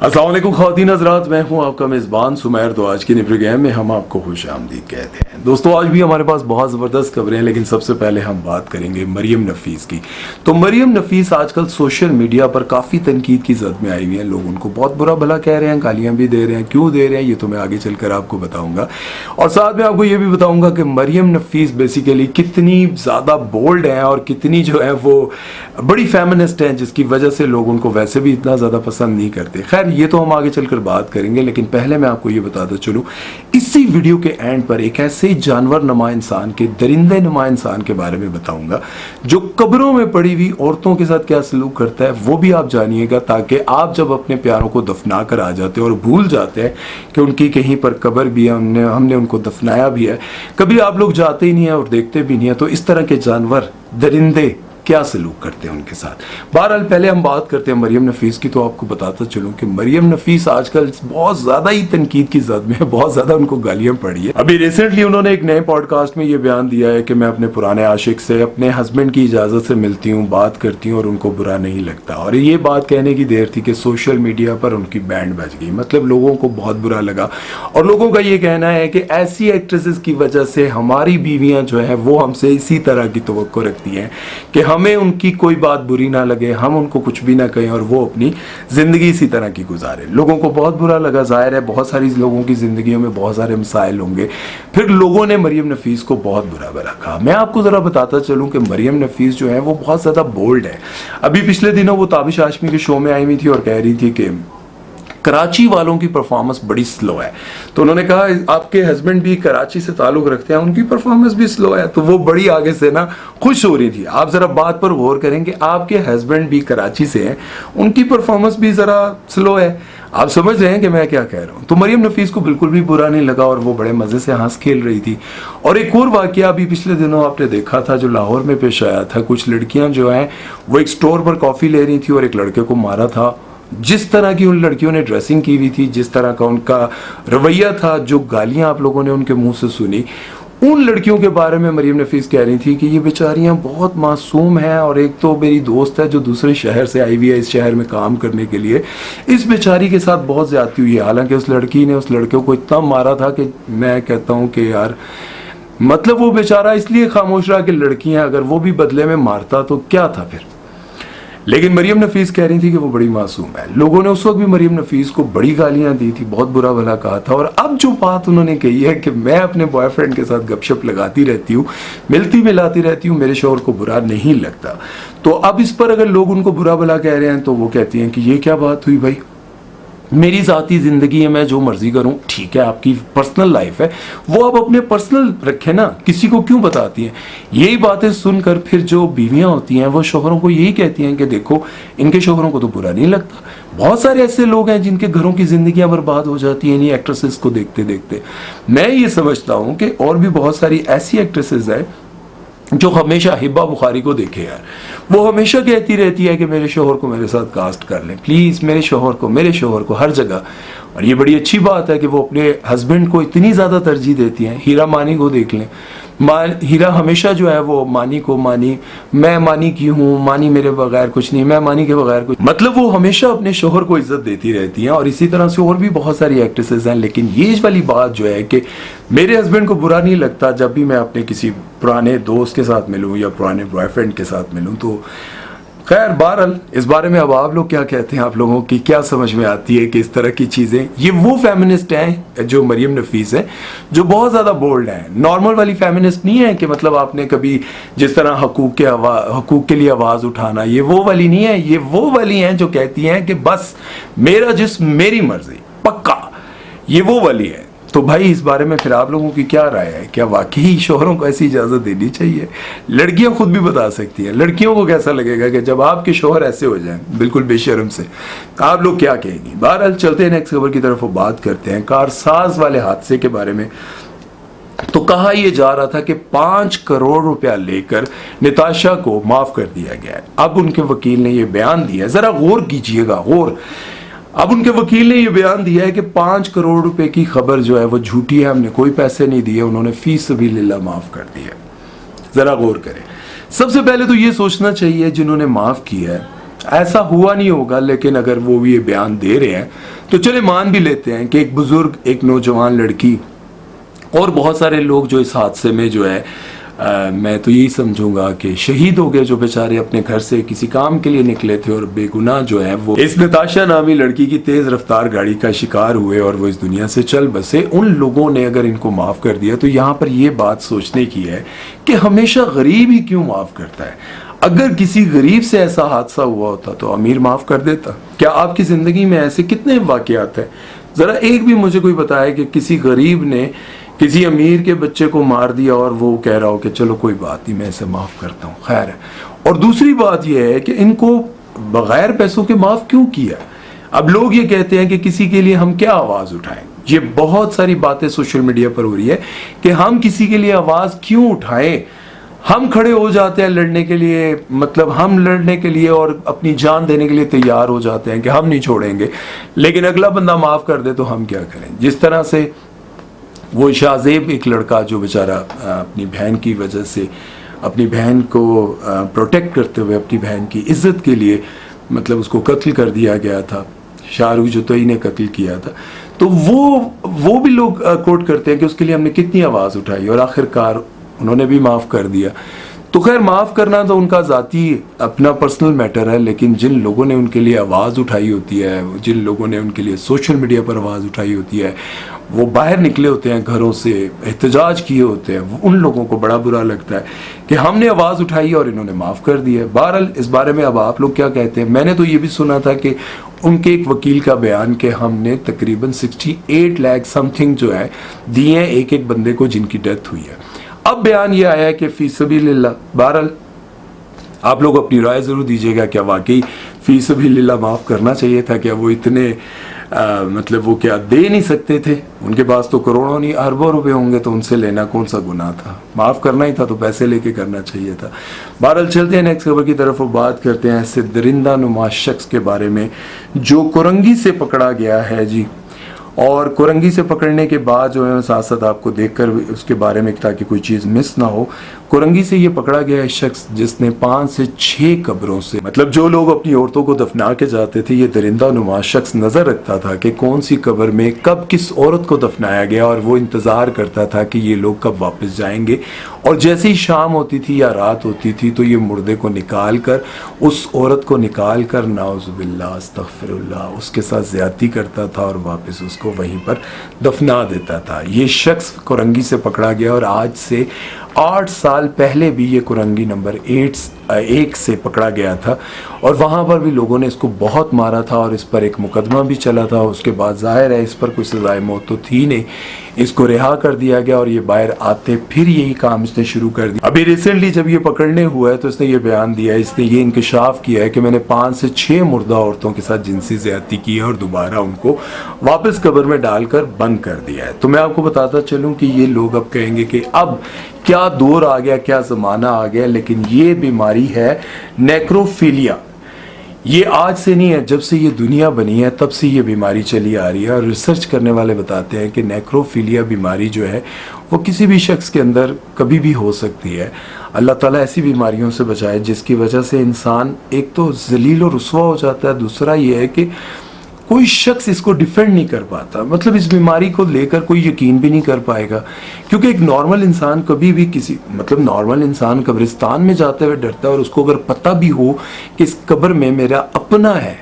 अस्सलाम वालेकुम ख़वातीन हज़रात, मैं हूं आपका मेज़बान सुमैर। तो आज की न्यू प्रोग्राम में हम आपको खुश आमदीद कहते हैं। दोस्तों, आज भी हमारे पास बहुत ज़बरदस्त खबरें हैं, लेकिन सबसे पहले हम बात करेंगे मरियम नफ़ीस की। तो मरियम नफ़ीस आजकल सोशल मीडिया पर काफ़ी तनकीद की जद में आई हुई हैं। लोग उनको बहुत बुरा भला कह रहे हैं, गालियाँ भी दे रहे हैं। क्यों दे रहे हैं ये तो मैं आगे चलकर आपको बताऊँगा, और साथ में आपको ये भी बताऊँगा कि मरियम नफ़ीस बेसिकली कितनी ज़्यादा बोल्ड हैं और कितनी जो है वो बड़ी फेमिनिस्ट हैं, जिसकी वजह से लोग उनको वैसे भी इतना ज़्यादा पसंद नहीं करते। खैर, ये तो हम आगे चलकर बात करेंगे, लेकिन पहले मैं आपको ये बताता चलूं, इसी वीडियो के एंड पर एक ऐसे जानवर नुमा इंसान के, दरिंदे नुमा इंसान के बारे में बताऊंगा जो कब्रों में पड़ी हुई औरतों के साथ क्या सलूक करता है, वो भी आप जानिएगा, ताकि आप जब अपने प्यारों को दफना कर आ जाते हैं और भूल जाते हैं कि उनकी कहीं पर कब्र भी है, हमने उनको दफनाया भी है, कभी आप लोग जाते ही नहीं है और देखते भी नहीं है, तो इस तरह के जानवर, दरिंदे क्या सलूक करते हैं उनके साथ। बहरहाल, पहले हम बात करते हैं मरियम नफ़ीस की। तो आपको बताता चलूं कि मरियम नफ़ीस आजकल बहुत ज़्यादा ही तनकीद की जद में है, बहुत ज़्यादा उनको गालियां पड़ी है। अभी रिसेंटली उन्होंने एक नए पॉडकास्ट में ये बयान दिया है कि मैं अपने पुराने आशिक से अपने हस्बैंड की इजाज़त से मिलती हूँ, बात करती हूँ और उनको बुरा नहीं लगता। और ये बात कहने की देर थी कि सोशल मीडिया पर उनकी बैंड बज गई, मतलब लोगों को बहुत बुरा लगा। और लोगों का ये कहना है कि ऐसी एक्ट्रेसेस की वजह से हमारी बीवियाँ जो है वो हमसे इसी तरह की तवक्को रखती हैं कि हमें उनकी कोई बात बुरी ना लगे, हम उनको कुछ भी ना कहें और वो अपनी ज़िंदगी इसी तरह की गुजारे। लोगों को बहुत बुरा लगा, जाहिर है बहुत सारी लोगों की ज़िंदगियों में बहुत सारे मसाइल होंगे। फिर लोगों ने मरियम नफ़ीस को बहुत बुरा भला कहा। मैं आपको ज़रा बताता चलूँ कि मरियम नफ़ीस जो है वो बहुत ज़्यादा बोल्ड है। अभी पिछले दिनों वो ताबिश हाशमी के शो में आई हुई थी और कह रही थी कि कराची वालों की परफॉर्मेंस बड़ी स्लो है। तो उन्होंने कहा आपके हस्बैंड भी कराची से ताल्लुक़ रखते हैं, उनकी परफॉर्मेंस भी स्लो है। तो वो बड़ी आगे से ना खुश हो रही थी। आप ज़रा बात पर गौर करें कि आपके हस्बैंड भी कराची से हैं, उनकी परफॉर्मेंस भी ज़रा स्लो है। आप समझ रहे हैं कि मैं क्या कह रहा हूँ। तो मरियम नफ़ीस को बिल्कुल भी बुरा नहीं लगा और वो बड़े मज़े से हंस खेल रही थी। और एक और वाक़या अभी पिछले दिनों आपने देखा था जो लाहौर में पेश आया था। कुछ लड़कियाँ जो हैं वो एक स्टोर पर कॉफ़ी ले रही थी और एक लड़के को मारा था। जिस तरह की उन लड़कियों ने ड्रेसिंग की हुई थी, जिस तरह का उनका रवैया था, जो गालियां आप लोगों ने उनके मुंह से सुनी, उन लड़कियों के बारे में मरियम नफ़ीस कह रही थी कि ये बेचारियां बहुत मासूम हैं। और एक तो मेरी दोस्त है जो दूसरे शहर से आई हुई है इस शहर में काम करने के लिए, इस बेचारी के साथ बहुत ज़्यादती हुई है। हालांकि उस लड़की ने उस लड़के को इतना मारा था कि मैं कहता हूँ कि यार, मतलब वो बेचारा इसलिए खामोश रहा कि लड़कियाँ, अगर वो भी बदले में मारता तो क्या था फिर। लेकिन मरियम नफ़ीस कह रही थी कि वो बड़ी मासूम है। लोगों ने उस वक्त भी मरियम नफ़ीस को बड़ी गालियां दी थी, बहुत बुरा भला कहा था। और अब जो बात उन्होंने कही है कि मैं अपने बॉयफ्रेंड के साथ गपशप लगाती रहती हूँ, मिलती मिलाती रहती हूँ, मेरे शौहर को बुरा नहीं लगता। तो अब इस पर अगर लोग उनको बुरा भला कह रहे हैं तो वो कहती हैं कि ये क्या बात हुई भाई, मेरी ज़ाती ज़िंदगी है, मैं जो मर्जी करूं, ठीक है, आपकी पर्सनल लाइफ है, वो आप अपने पर्सनल रखें ना, किसी को क्यों बताती हैं। यही बातें सुनकर फिर जो बीवियां होती हैं वो शोहरों को यही कहती हैं कि देखो इनके शोहरों को तो बुरा नहीं लगता। बहुत सारे ऐसे लोग हैं जिनके घरों की जिंदगियां बर्बाद हो जाती हैं इन्हीं एक्ट्रेसेस को देखते देखते। मैं ये समझता हूँ कि और भी बहुत सारी ऐसी एक्ट्रेसेस हैं जो हमेशा, हिब्बा बुखारी को देखे यार, वो हमेशा कहती रहती है कि मेरे शोहर को मेरे साथ कास्ट कर लें, प्लीज़ मेरे शोहर को हर जगह। और ये बड़ी अच्छी बात है कि वो अपने हस्बैंड को इतनी ज़्यादा तरजीह देती हैं। हीरा मानी को देख लें, हीरा हमेशा जो है वो मानी को, मैं मानी की हूँ, मानी मेरे बगैर कुछ नहीं, मैं मानी के बगैर कुछ, मतलब वो हमेशा अपने शोहर को इज्जत देती रहती हैं। और इसी तरह से और भी बहुत सारी एक्ट्रेसेस हैं। लेकिन ये वाली बात जो है कि मेरे हस्बैंड को बुरा नहीं लगता जब भी मैं अपने किसी पुराने दोस्त के साथ मिलूँ या पुराने बॉयफ्रेंड के साथ मिलूँ। तो खैर, बहरहाल इस बारे में अब आप लोग क्या कहते हैं, आप लोगों की क्या समझ में आती है कि इस तरह की चीज़ें। ये वो फेमिनिस्ट हैं जो मरियम नफ़ीस है, जो बहुत ज़्यादा बोल्ड हैं। नॉर्मल वाली फेमिनिस्ट नहीं है कि मतलब आपने कभी जिस तरह हकूक़ के लिए आवाज़ उठाना, ये वो वाली नहीं है। ये वो वाली हैं जो कहती हैं कि बस मेरा जिस्म मेरी मर्जी, पक्का, ये वो वाली है। तो भाई इस बारे में फिर आप लोगों की क्या राय है? क्या वाकई शोहरों को ऐसी इजाज़त देनी चाहिए? लड़कियां खुद भी बता सकती हैं। लड़कियों को कैसा लगेगा कि जब आपके शोहर ऐसे हो जाएं बिल्कुल बेशर्म से, आप लोग क्या कहेंगी? बहरहाल चलते हैं नेक्स्ट खबर की तरफ, बात करते हैं कारसाज वाले हादसे के बारे में। तो कहा यह जा रहा था कि 5 करोड़ रुपया लेकर निताशा को माफ कर दिया गया है। अब उनके वकील ने यह बयान दिया, जरा गौर कीजिएगा, गौर। अब उनके वकील ने यह बयान दिया है कि 5 करोड़ रुपए की खबर जो है वो झूठी है, हमने कोई पैसे नहीं दिए, उन्होंने फी सबीलिल्लाह माफ कर दिया। जरा गौर करें। सबसे पहले तो ये सोचना चाहिए जिन्होंने माफ किया है ऐसा हुआ नहीं होगा, लेकिन अगर वो ये बयान दे रहे हैं तो चले मान भी लेते हैं कि एक बुजुर्ग, एक नौजवान लड़की और बहुत सारे लोग जो इस हादसे में जो है मैं तो यही समझूंगा कि शहीद हो गए, जो बेचारे अपने घर से किसी काम के लिए निकले थे और बेगुनाह जो है वो इस नताशा नामी लड़की की तेज रफ्तार गाड़ी का शिकार हुए और वो इस दुनिया से चल बसे। उन लोगों ने अगर इनको माफ कर दिया तो यहाँ पर ये बात सोचने की है कि हमेशा गरीब ही क्यों माफ करता है। अगर किसी गरीब से ऐसा हादसा हुआ होता तो अमीर माफ कर देता। क्या आपकी जिंदगी में ऐसे कितने वाकयात हैं, जरा एक भी मुझे कोई बताए कि किसी गरीब ने किसी अमीर के बच्चे को मार दिया और वो कह रहा हो कि चलो कोई बात नहीं, मैं इसे माफ करता हूँ, खैर है। और दूसरी बात यह है कि इनको बगैर पैसों के माफ क्यों किया। अब लोग ये कहते हैं कि किसी के लिए हम क्या आवाज उठाएं। ये बहुत सारी बातें सोशल मीडिया पर हो रही है कि हम किसी के लिए आवाज क्यों उठाएं। हम खड़े हो जाते हैं लड़ने के लिए, मतलब हम लड़ने के लिए और अपनी जान देने के लिए तैयार हो जाते हैं कि हम नहीं छोड़ेंगे, लेकिन अगला बंदा माफ कर दे तो हम क्या करें। जिस तरह से वो शाहजेब, एक लड़का जो बेचारा अपनी बहन की वजह से, अपनी बहन को प्रोटेक्ट करते हुए, अपनी बहन की इज्जत के लिए मतलब उसको कत्ल कर दिया गया था, शाहरुख जोतई ने कत्ल किया था। तो वो भी लोग कोट करते हैं कि उसके लिए हमने कितनी आवाज़ उठाई और आखिरकार उन्होंने भी माफ़ कर दिया। तो खैर, माफ़ करना तो उनका ज़ाती अपना पर्सनल मैटर है, लेकिन जिन लोगों ने उनके लिए आवाज़ उठाई होती है, जिन लोगों ने उनके लिए सोशल मीडिया पर आवाज़ उठाई होती है, वो बाहर निकले होते हैं घरों से, एहतजाज किए होते हैं, उन लोगों को बड़ा बुरा लगता है कि हमने आवाज़ उठाई और इन्होंने माफ़ कर दिया। बहरहाल इस बारे में अब आप लोग क्या कहते हैं। मैंने तो ये भी सुना था कि उनके एक वकील का बयान कि हमने तकरीबन 68 लाख समथिंग जो है दिए हैं एक एक बंदे को जिनकी डेथ हुई है। अब बयान ये आया है कि फी सबीलिल्लाह। बहरहाल आप लोग अपनी राय ज़रूर दीजिएगा, क्या वाकई फी सबीलिल्लाह माफ़ करना चाहिए था? क्या वो इतने मतलब वो क्या दे नहीं सकते थे? उनके पास तो करोड़ों नहीं अरबों रुपए होंगे, तो उनसे लेना कौन सा गुनाह था? माफ़ करना ही था तो पैसे लेके करना चाहिए था। बहरहाल चलते हैं नेक्स्ट खबर की तरफ और बात करते हैं ऐसे दरिंदा नुमा शख्स के बारे में जो कुरंगी से पकड़ा गया है जी। और कुरंगी से पकड़ने के बाद जो है साथ साथ आपको देखकर उसके बारे में, ताकि कोई चीज़ मिस ना हो, कुरंगी से ये पकड़ा गया है शख्स जिसने 5 से 6 कब्रों से, मतलब जो लोग अपनी औरतों को दफना के जाते थे, ये दरिंदा नुमा शख्स नज़र रखता था कि कौन सी कब्र में कब किस औरत को दफनाया गया, और वो इंतज़ार करता था कि ये लोग कब वापस जाएंगे। और जैसे ही शाम होती थी या रात होती थी तो ये मुर्दे को निकाल कर, उस औरत को निकाल कर, नाउज़ुबिल्लाह अस्तग़फिरुल्लाह, उसके साथ ज़्यादती करता था और वापस उसको वहीं पर दफना देता था। ये शख्स कुरंगी से पकड़ा गया और आज से 8 साल पहले भी ये कुरंगी नंबर 1 से पकड़ा गया था और वहाँ पर भी लोगों ने इसको बहुत मारा था और इस पर एक मुकदमा भी चला था। उसके बाद जाहिर है इस पर कोई सज़ाए मौत तो थी नहीं, इसको रिहा कर दिया गया और ये बाहर आते फिर यही काम इसने शुरू कर दिया। अभी रिसेंटली जब ये पकड़ने हुआ है तो इसने ये बयान दिया है, इसने ये इंकशाफ किया है कि मैंने 5 से 6 मुर्दा औरतों के साथ जिनसी ज़्यादती की है और दोबारा उनको वापस कब्र में डालकर बंद कर दिया है। तो मैं आपको बताता चलूँ कि ये लोग अब कहेंगे कि अब क्या दौर आ गया, क्या ज़माना आ गया, लेकिन ये बीमारी है नेक्रोफिलिया। ये आज से नहीं है, जब से ये दुनिया बनी है तब से ये बीमारी चली आ रही है। और रिसर्च करने वाले बताते हैं कि नेक्रोफिलिया बीमारी जो है वो किसी भी शख्स के अंदर कभी भी हो सकती है। अल्लाह ताला ऐसी बीमारियों से बचाए जिसकी वजह से इंसान एक तो जलील और रुस्वा हो जाता है, दूसरा ये है कि कोई शख्स इसको डिफेंड नहीं कर पाता, मतलब इस बीमारी को लेकर कोई यकीन भी नहीं कर पाएगा। क्योंकि एक नॉर्मल इंसान कभी भी नॉर्मल इंसान कब्रिस्तान में जाते हुए डरता है और उसको अगर पता भी हो कि इस कब्र में मेरा अपना है,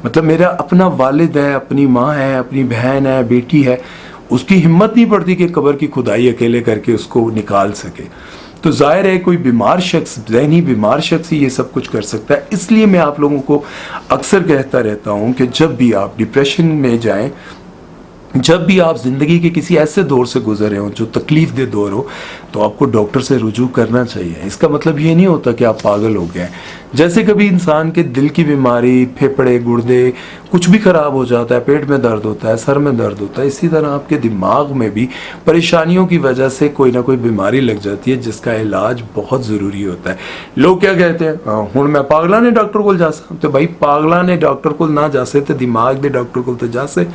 मतलब मेरा अपना वालिद है, अपनी माँ है, अपनी बहन है, बेटी है, उसकी हिम्मत नहीं पड़ती कि कब्र की खुदाई अकेले करके उसको निकाल सके। तो जाहिर है कोई बीमार शख्स, ज़हनी बीमार शख्स ही ये सब कुछ कर सकता है। इसलिए मैं आप लोगों को अक्सर कहता रहता हूँ कि जब भी आप डिप्रेशन में जाएं, जब भी आप ज़िंदगी के किसी ऐसे दौर से गुजरे हो जो तकलीफ दे दौर हो, तो आपको डॉक्टर से रुजू करना चाहिए। इसका मतलब ये नहीं होता कि आप पागल हो गए। जैसे कभी इंसान के दिल की बीमारी, फेफड़े, गुर्दे कुछ भी ख़राब हो जाता है, पेट में दर्द होता है, सर में दर्द होता है, इसी तरह आपके दिमाग में भी परेशानियों की वजह से कोई ना कोई बीमारी लग जाती है जिसका इलाज बहुत ज़रूरी होता है। लोग क्या कहते हैं, हुण मैं पागला ने डॉक्टर को जा सकता, तो भाई पागला ने डॉक्टर को ना जा सकते, दिमाग के डॉक्टर को तो जा से,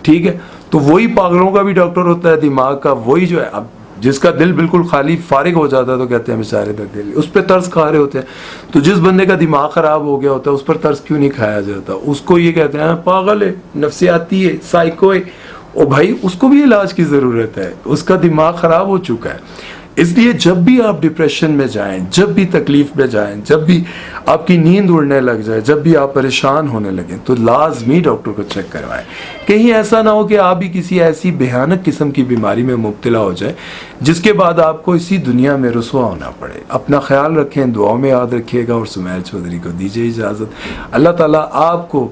ठीक है। तो वही पागलों का भी डॉक्टर होता है, दिमाग का वही जो है। अब जिसका दिल बिल्कुल खाली फारिग हो जाता है तो कहते हैं बेचारे तक दिल, उस पर तरस खा रहे होते हैं। तो जिस बंदे का दिमाग ख़राब हो गया होता है उस पर तरस क्यों नहीं खाया जाता? उसको ये कहते हैं पागल है, नफ्सियाती है, साइको है। ओ भाई, उसको भी इलाज की ज़रूरत है, उसका दिमाग ख़राब हो चुका है। इसलिए जब भी आप डिप्रेशन में जाएं, जब भी तकलीफ में जाएं, जब भी आपकी नींद उड़ने लग जाए, जब भी आप परेशान होने लगें, तो लाजमी डॉक्टर को चेक करवाएं। कहीं ऐसा ना हो कि आप भी किसी ऐसी भयानक किस्म की बीमारी में मुब्तला हो जाए जिसके बाद आपको इसी दुनिया में रुसवा होना पड़े। अपना ख्याल रखें, दुआओं में याद रखिएगा और सुमैर चौधरी को दीजिए इजाज़त। अल्लाह ताला आपको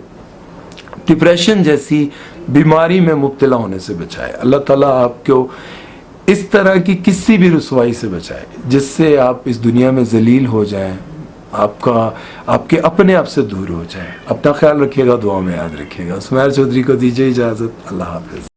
डिप्रेशन जैसी बीमारी में मुब्तला होने से बचाए। अल्लाह ताला आपको इस तरह की किसी भी रुसवाई से बचाए जिससे आप इस दुनिया में जलील हो जाएं, आपके अपने आप से दूर हो जाएं। अपना ख्याल रखिएगा, दुआ में याद रखिएगा। सुमैर चौधरी को दीजिए इजाज़त। अल्लाह हाफ़िज़।